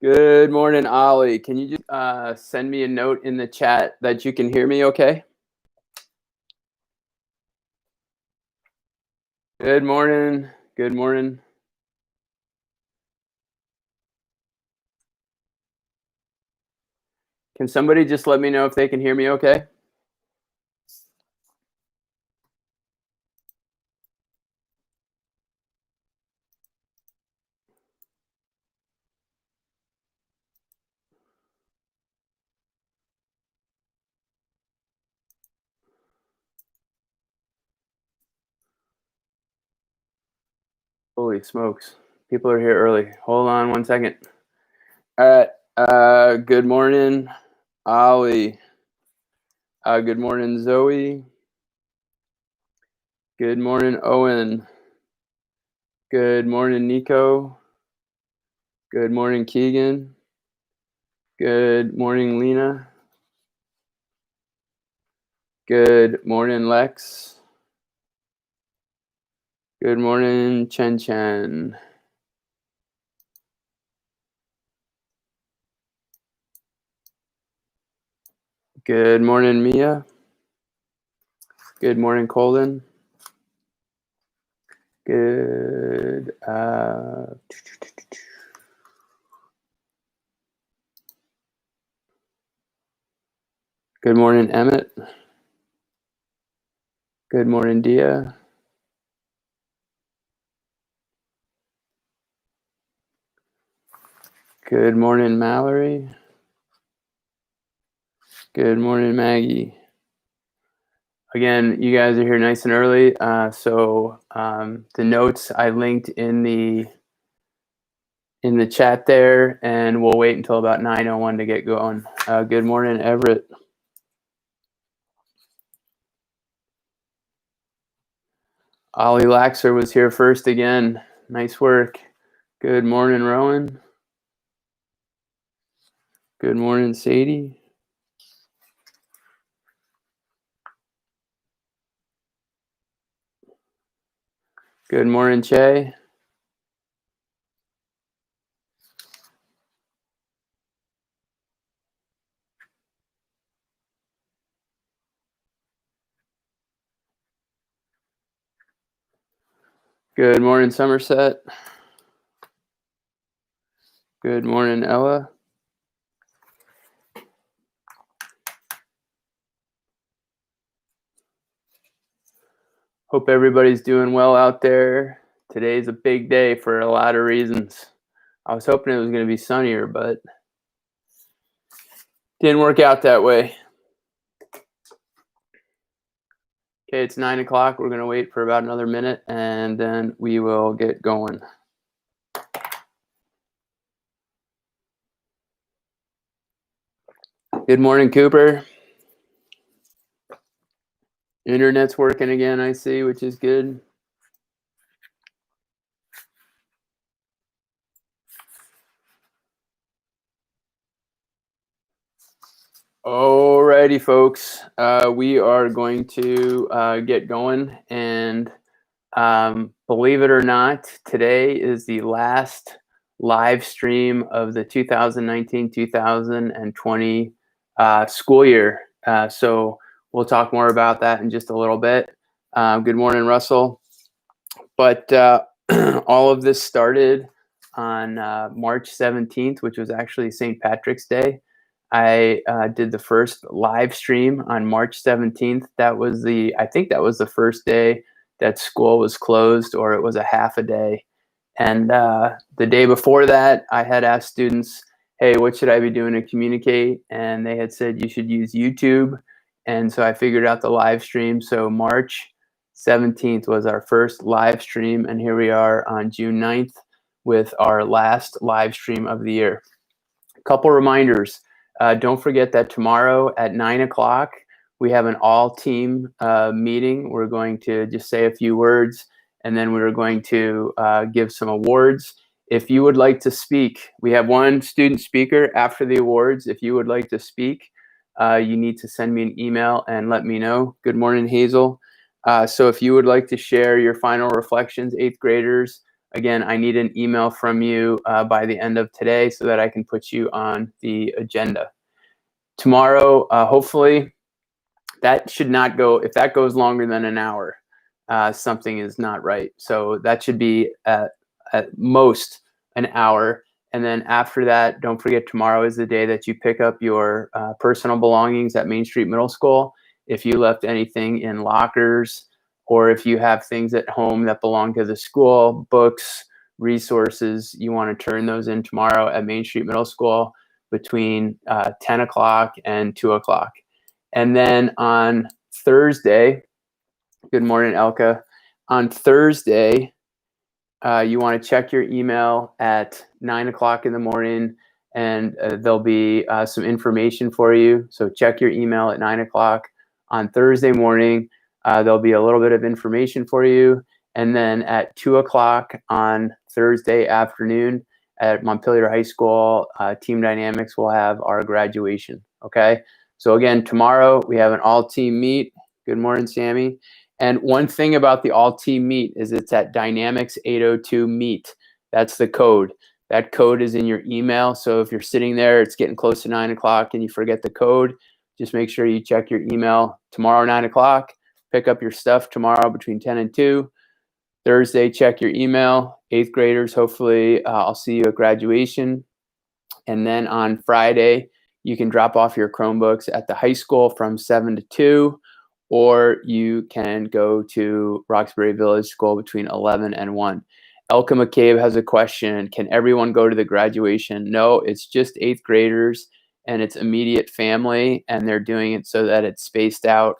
Good morning, Ollie. Can you just send me a note in the chat that you can hear me okay? Good morning. Good morning. Can somebody just let me know if they can hear me okay? Holy smokes. People are here early. Hold on one second. All right. Good morning, Ollie. Good morning, Zoe. Good morning, Owen. Good morning, Nico. Good morning, Keegan. Good morning, Lena. Good morning, Lex. Good morning, Chen Chen. Good morning, Mia. Good morning, Colin. Good. Good morning, Emmett. Good morning, Dia. Good morning, Mallory. Good morning, Maggie. Again, you guys are here nice and early. So the notes I linked in the chat there, and we'll wait until about 9:01 to get going. Good morning, Everett. Ollie Laxer was here first again. Nice work. Good morning, Rowan. Good morning, Sadie. Good morning, Che. Good morning, Somerset. Good morning, Ella. Hope everybody's doing well out there. Today's a big day for a lot of reasons. I was hoping it was going to be sunnier, but didn't work out that way. Okay, it's 9 o'clock. We're going to wait for about another minute, and then we will get going. Good morning, Cooper. Internet's working again, I see, which is good. Alrighty, folks. We are going to get going, and believe it or not, today is the last live stream of the 2019-2020 school year. So we'll talk more about that in just a little bit. Good morning, Russell. But all of this started on March 17th, which was actually St. Patrick's Day. I did the first live stream on March 17th. I think that was the first day that school was closed, or it was a half a day. And the day before that, I had asked students, hey, what should I be doing to communicate? And they had said you should use YouTube. And so I figured out the live stream. So March 17th was our first live stream. And here we are on June 9th with our last live stream of the year. A couple reminders. Don't forget that tomorrow at 9 o'clock, we have an all-team meeting. We're going to just say a few words, and then we're going to give some awards. If you would like to speak, we have one student speaker after the awards. If you would like to speak, you need to send me an email and let me know. Good morning, Hazel. So if you would like to share your final reflections, 8th graders, Again, I need an email from you by the end of today so that I can put you on the agenda. Tomorrow, hopefully, that should not go, if that goes longer than an hour, something is not right. So that should be at most an hour. And then after that, don't forget, tomorrow is the day that you pick up your personal belongings at Main Street Middle School. If you left anything in lockers, or if you have things at home that belong to the school, books, resources, you want to turn those in tomorrow at Main Street Middle School between 10 o'clock and 2 o'clock. And then on Thursday, good morning, Elka. On Thursday, you want to check your email at 9 o'clock in the morning, and there'll be some information for you. So check your email at 9 o'clock on Thursday morning. There'll be a little bit of information for you. And then at 2 o'clock on Thursday afternoon at Montpelier High School, Team Dynamics will have our graduation. Okay. So again, tomorrow we have an all-team meet. Good morning, Sammy. And one thing about the all-team meet is it's at Dynamix 802 meet. That's the code. That code is in your email. So if you're sitting there, it's getting close to 9 o'clock and you forget the code, just make sure you check your email tomorrow, 9 o'clock. Pick up your stuff tomorrow between 10 and 2. Thursday, check your email. 8th graders, hopefully I'll see you at graduation. And then on Friday, you can drop off your Chromebooks at the high school from 7 to 2, or you can go to Roxbury Village School between 11 and 1. Elka McCabe has a question. Can everyone go to the graduation? No, it's just 8th graders and it's immediate family, and they're doing it so that it's spaced out.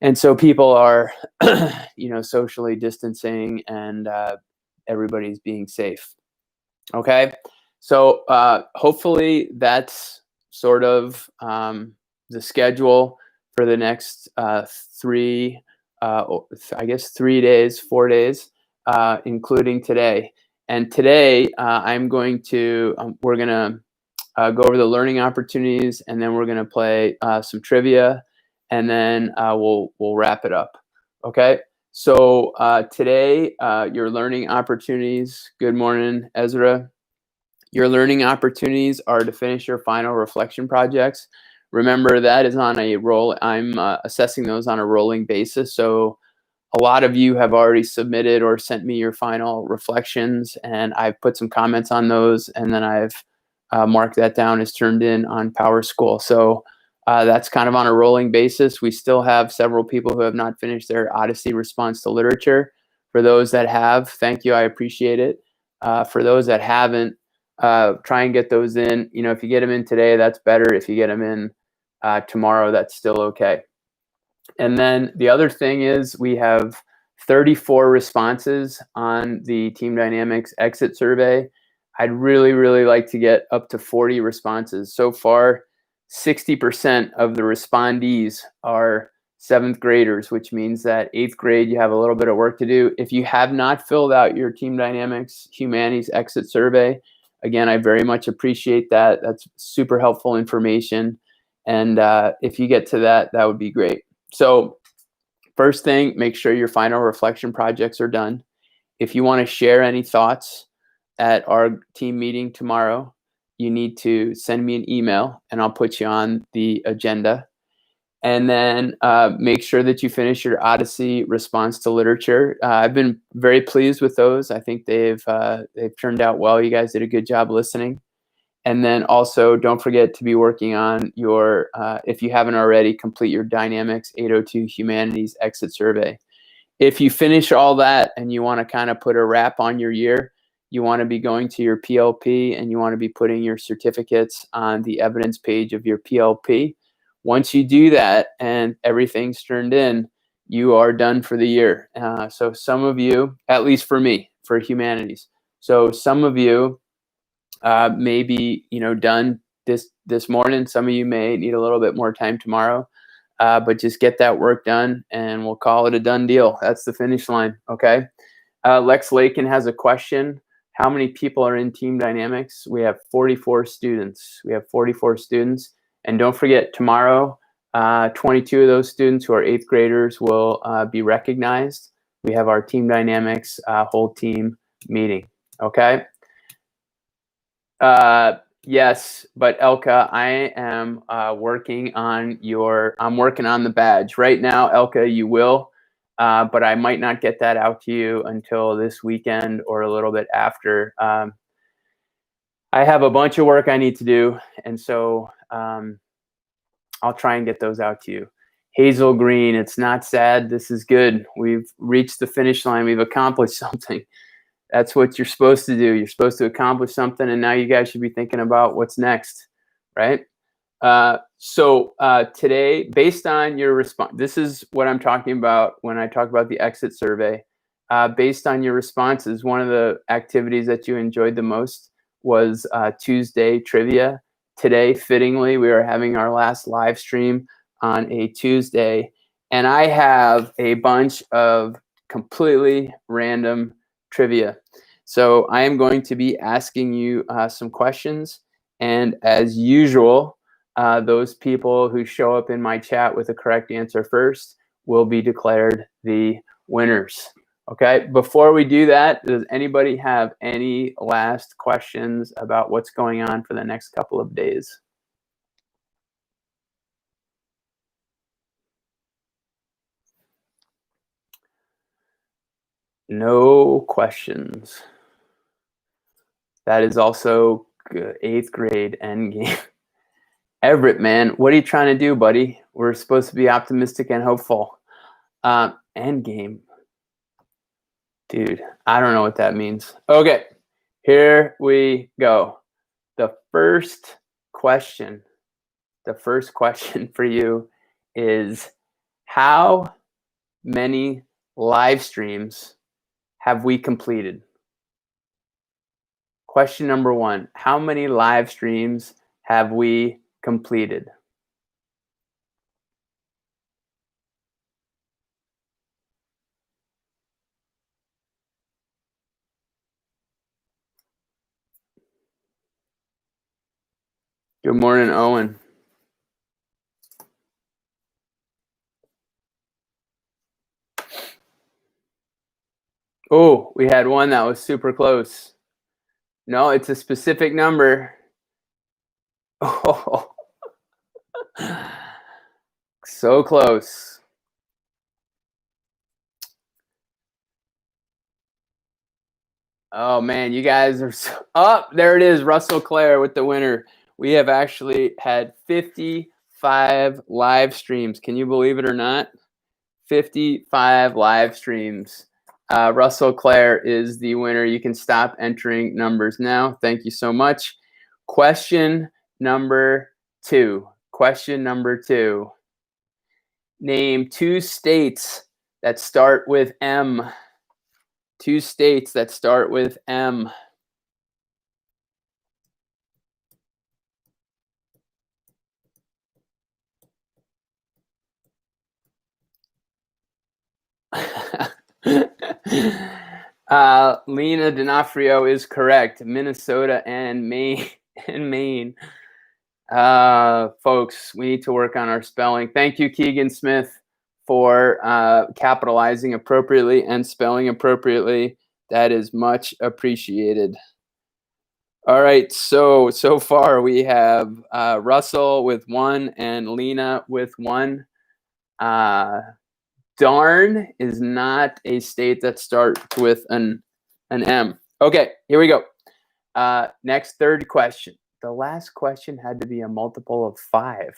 And so people are, socially distancing, and everybody's being safe. Okay. So hopefully that's sort of the schedule for the next 3 days, 4 days, including today. And today we're going to go over the learning opportunities, and then we're going to play some trivia, and then we'll wrap it up. Okay. So today, your learning opportunities. Good morning, Ezra. Your learning opportunities are to finish your final reflection projects. Remember, that is on a roll. I'm assessing those on a rolling basis. So a lot of you have already submitted or sent me your final reflections, and I've put some comments on those, and then I've marked that down as turned in on PowerSchool. So that's kind of on a rolling basis. We still have several people who have not finished their Odyssey response to literature. For those that have, thank you. I appreciate it. For those that haven't, try and get those in. If you get them in today, that's better. If you get them in tomorrow, that's still okay. And then the other thing is we have 34 responses on the Team Dynamics exit survey. I'd really, really like to get up to 40 responses. So far, 60% of the respondees are 7th graders, which means that 8th grade, you have a little bit of work to do. If you have not filled out your Team Dynamics Humanities exit survey, again, I very much appreciate that. That's super helpful information. And if you get to that, that would be great. So first thing, make sure your final reflection projects are done. If you want to share any thoughts at our team meeting tomorrow, you need to send me an email and I'll put you on the agenda. And then make sure that you finish your Odyssey response to literature. I've been very pleased with those. I think they've turned out well. You guys did a good job listening. And then also don't forget to be working on your, if you haven't already, complete your Dynamix 802 Humanities exit survey. If you finish all that and you want to kind of put a wrap on your year, you want to be going to your PLP and you want to be putting your certificates on the evidence page of your PLP. Once you do that and everything's turned in, you are done for the year. So some of you, at least for me, for Humanities, so some of you may be done this morning. Some of you may need a little bit more time tomorrow, but just get that work done and we'll call it a done deal. That's the finish line. Okay. Lex Lakin has a question. How many people are in Team Dynamics? We have 44 students. And don't forget, tomorrow, 22 of those students who are 8th graders will be recognized. We have our Team Dynamics whole team meeting. Okay. Yes, but Elka, I am working on I'm working on the badge right now. Elka, you will, but I might not get that out to you until this weekend or a little bit after. I have a bunch of work I need to do, and so I'll try and get those out to you. Hazel Green, it's not sad. This is good. We've reached the finish line. We've accomplished something. That's what you're supposed to do. You're supposed to accomplish something, and now you guys should be thinking about what's next, right? So today, based on your response, this is what I'm talking about when I talk about the exit survey. Based on your responses, one of the activities that you enjoyed the most was Tuesday trivia. Today, fittingly, we are having our last live stream on a Tuesday, and I have a bunch of completely random trivia. So I am going to be asking you some questions, and as usual, those people who show up in my chat with the correct answer first will be declared the winners. Okay, before we do that, does anybody have any last questions about what's going on for the next couple of days? No questions. That is also good. 8th grade endgame. Everett, man, what are you trying to do, buddy? We're supposed to be optimistic and hopeful. Endgame. Dude, I don't know what that means. Okay, here we go. The first question for you is, how many live streams have we completed? Question number 1, how many live streams have we completed? Good morning, Owen. Oh, we had one that was super close. No, it's a specific number. Oh, so close. Oh man, you guys are so there it is, Russell Clare with the winner. We have actually had 55 live streams. Can you believe it or not? 55 live streams. Russell Clare is the winner. You can stop entering numbers now. Thank you so much. Question number 2. Question number 2. Name 2 states that start with M. 2 states that start with M. Lena D'Onofrio is correct. Minnesota and Maine. Folks, we need to work on our spelling. Thank you, Keegan Smith, for capitalizing appropriately and spelling appropriately. That is much appreciated. All right, so far we have Russell with 1 and Lena with 1. Darn is not a state that starts with an M. Okay, here we go. Next, third question. The last question had to be a multiple of 5.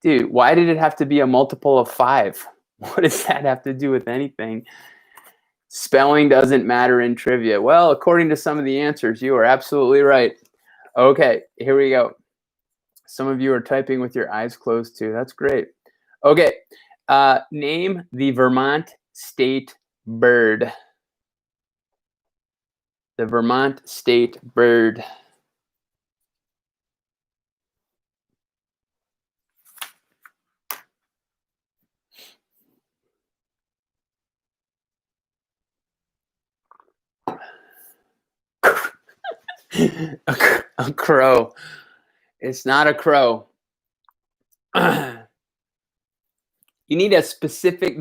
Dude, why did it have to be a multiple of 5? What does that have to do with anything? Spelling doesn't matter in trivia. Well, according to some of the answers, you are absolutely right. Okay, here we go. Some of you are typing with your eyes closed too. That's great. Okay, name the Vermont state bird. The Vermont state bird. A crow. It's not a crow. You need a specific.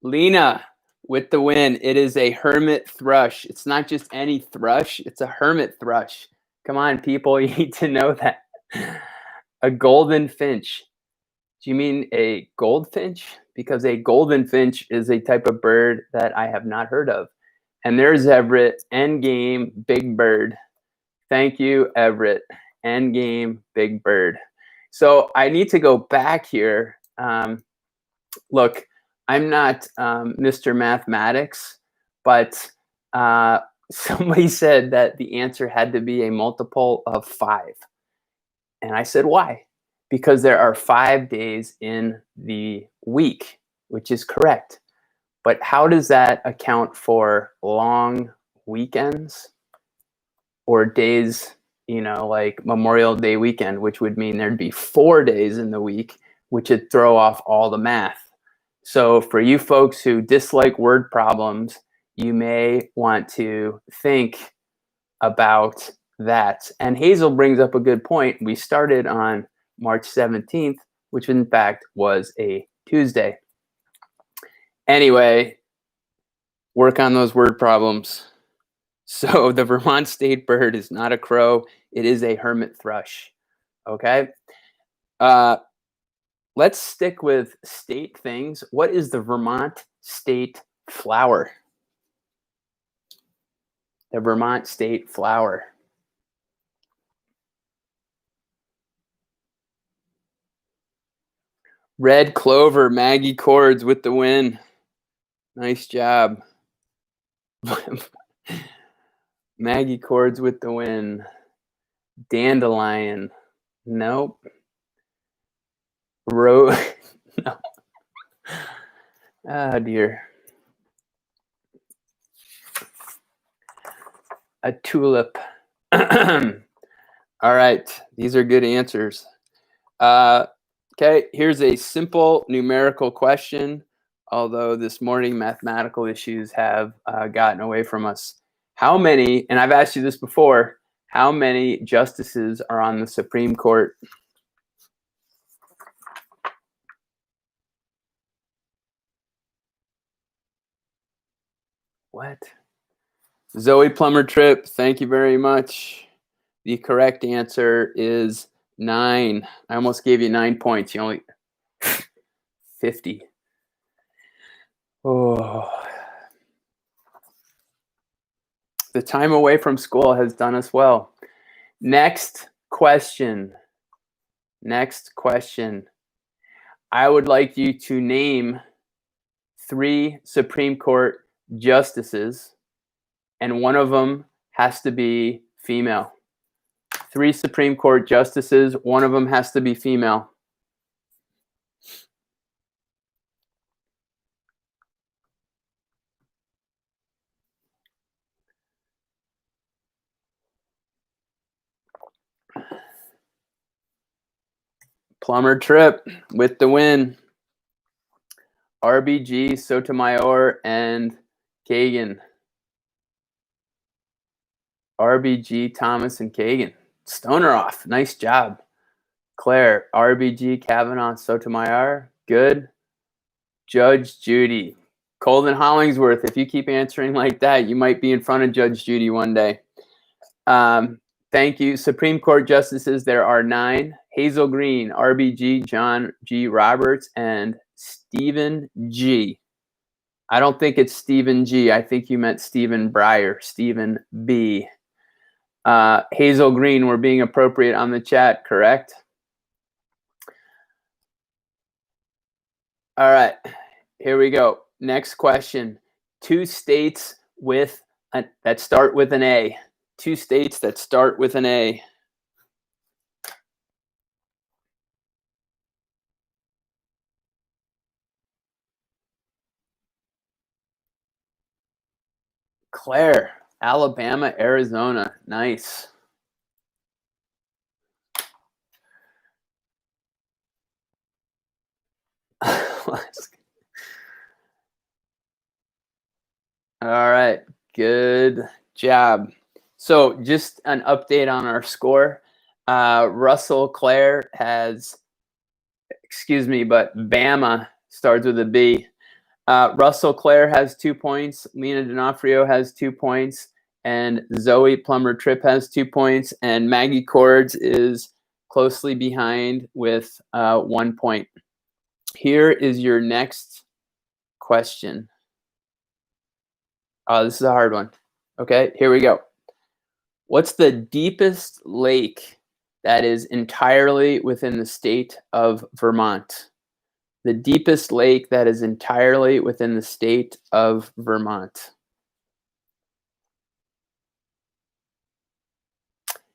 Lena, with the win. It is a hermit thrush. It's not just any thrush. It's a hermit thrush. Come on, people. You need to know that. A golden finch. Do you mean a goldfinch? Because a golden finch is a type of bird that I have not heard of. And there's Everett, endgame, big bird. Thank you, Everett. Endgame, big bird. So I need to go back here. Look, I'm not Mr. Mathematics, but somebody said that the answer had to be a multiple of 5. And I said, why? Because there are 5 days in the week, which is correct. But how does that account for long weekends or days, like Memorial Day weekend, which would mean there'd be 4 days in the week, which would throw off all the math. So for you folks who dislike word problems, you may want to think about that. And Hazel brings up a good point. We started on March 17th, which in fact was a Tuesday. Anyway, work on those word problems. So the Vermont state bird is not a crow. It is a hermit thrush. Okay. Let's stick with state things. What is the Vermont state flower? The Vermont state flower. Red clover. Maggie Cords with the win. Nice job. Maggie Cords with the win. Dandelion. Nope. No. Oh dear. A tulip. All right. These are good answers. Okay. Here's a simple numerical question. Although this morning mathematical issues have gotten away from us. How many, and I've asked you this before, how many justices are on the Supreme Court? What? Zoe Plummer Tripp, thank you very much. The correct answer is 9. I almost gave you 9 points. You only 50. Oh. The time away from school has done us well. Next question. Next question. I would like you to name 3 Supreme Court justices, and one of them has to be female. 3 Supreme Court justices, one of them has to be female. Plummer Tripp with the win. RBG, Sotomayor, and Kagan. RBG, Thomas, and Kagan. Stoner off. Nice job. Claire, RBG, Kavanaugh, Sotomayor. Good. Judge Judy. Colvin Hollingsworth, if you keep answering like that, you might be in front of Judge Judy one day. Thank you. Supreme Court justices, there are 9. Hazel Green, RBG, John G. Roberts, and Stephen G. I don't think it's Stephen G. I think you meant Stephen Breyer. Stephen B. Hazel Green, we're being appropriate on the chat, correct? All right, here we go. Next question. 2 states with that start with an A. 2 states that start with an A. Claire, Alabama, Arizona. Nice. All right, good job. So just an update on our score. Russell Claire has, excuse me, but Bama starts with a B. Russell Clare has 2 points. Lena D'Onofrio has 2 points. And Zoe Plummer-Tripp has 2 points. And Maggie Cords is closely behind with 1 point. Here is your next question. Oh, this is a hard one. Okay, here we go. What's the deepest lake that is entirely within the state of Vermont? The deepest lake that is entirely within the state of Vermont.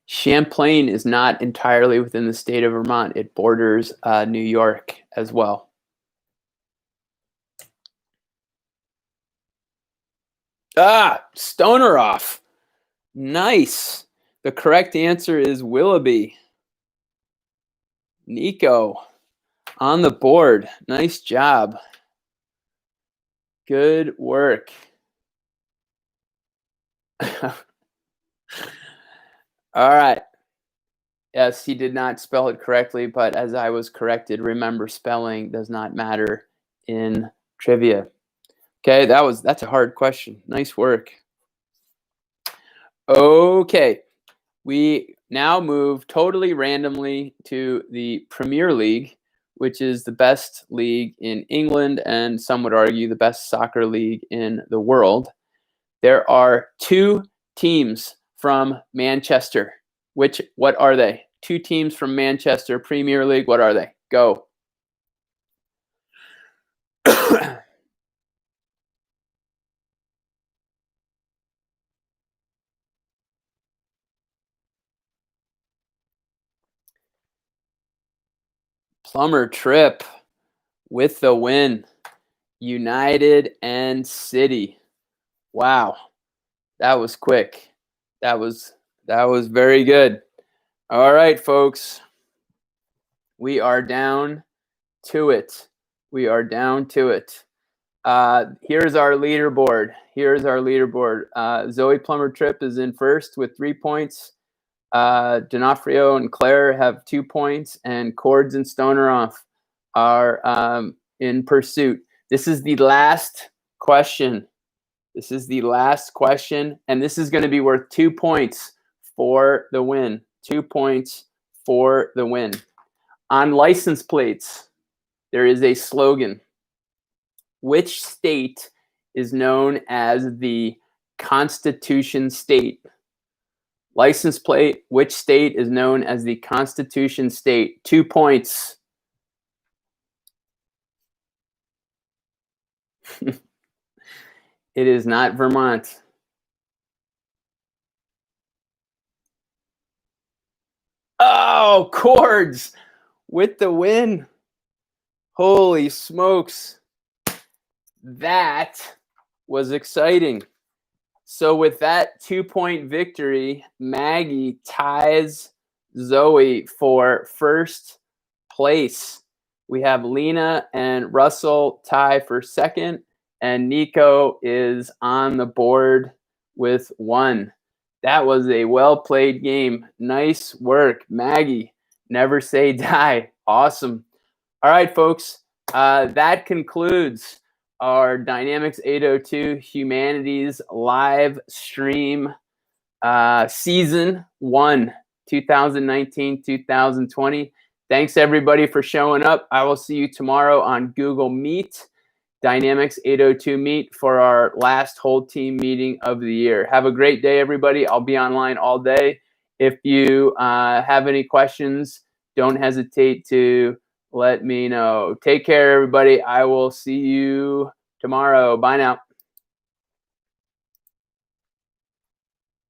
Champlain is not entirely within the state of Vermont. It borders New York as well. Stoner off. Nice. The correct answer is Willoughby. Nico on the board. Nice job. Good work. All right. Yes, he did not spell it correctly, but as I was corrected, remember, spelling does not matter in trivia. Okay, that's a hard question. Nice work. Okay, we now move totally randomly to the Premier League, which is the best league in England and some would argue the best soccer league in the world. There are 2 teams from Manchester. What are they? 2 teams from Manchester Premier League. What are they? Go. Plummer-Tripp with the win. United and City. Wow. That was quick. That was very good. All right, folks. We are down to it. We are down to it. Here's our leaderboard. Zoe Plummer-Tripp is in first with 3 points. D'Onofrio and Claire have 2 points, and Cords and Stoneroff are in pursuit. This is the last question. And this is going to be worth 2 points for the win. 2 points for the win. On license plates, there is a slogan. Which state is known as the Constitution State? License plate, which state is known as the Constitution State? 2 points. It is not Vermont. Oh, Cords with the win. Holy smokes. That was exciting. So with that 2-point victory, Maggie ties Zoe for first place. We have Lena and Russell tie for second, and Nico is on the board with 1. That was a well-played game. Nice work, Maggie. Never say die. Awesome. All right, folks. That concludes our Dynamix 802 Humanities live stream season 1, 2019-2020. Thanks everybody for showing up. I will see you tomorrow on Google Meet, Dynamix 802 Meet, for our last whole team meeting of the year. Have a great day, everybody. I'll be online all day. If you have any questions, don't hesitate to let me know. Take care, everybody. I will see you tomorrow. Bye now.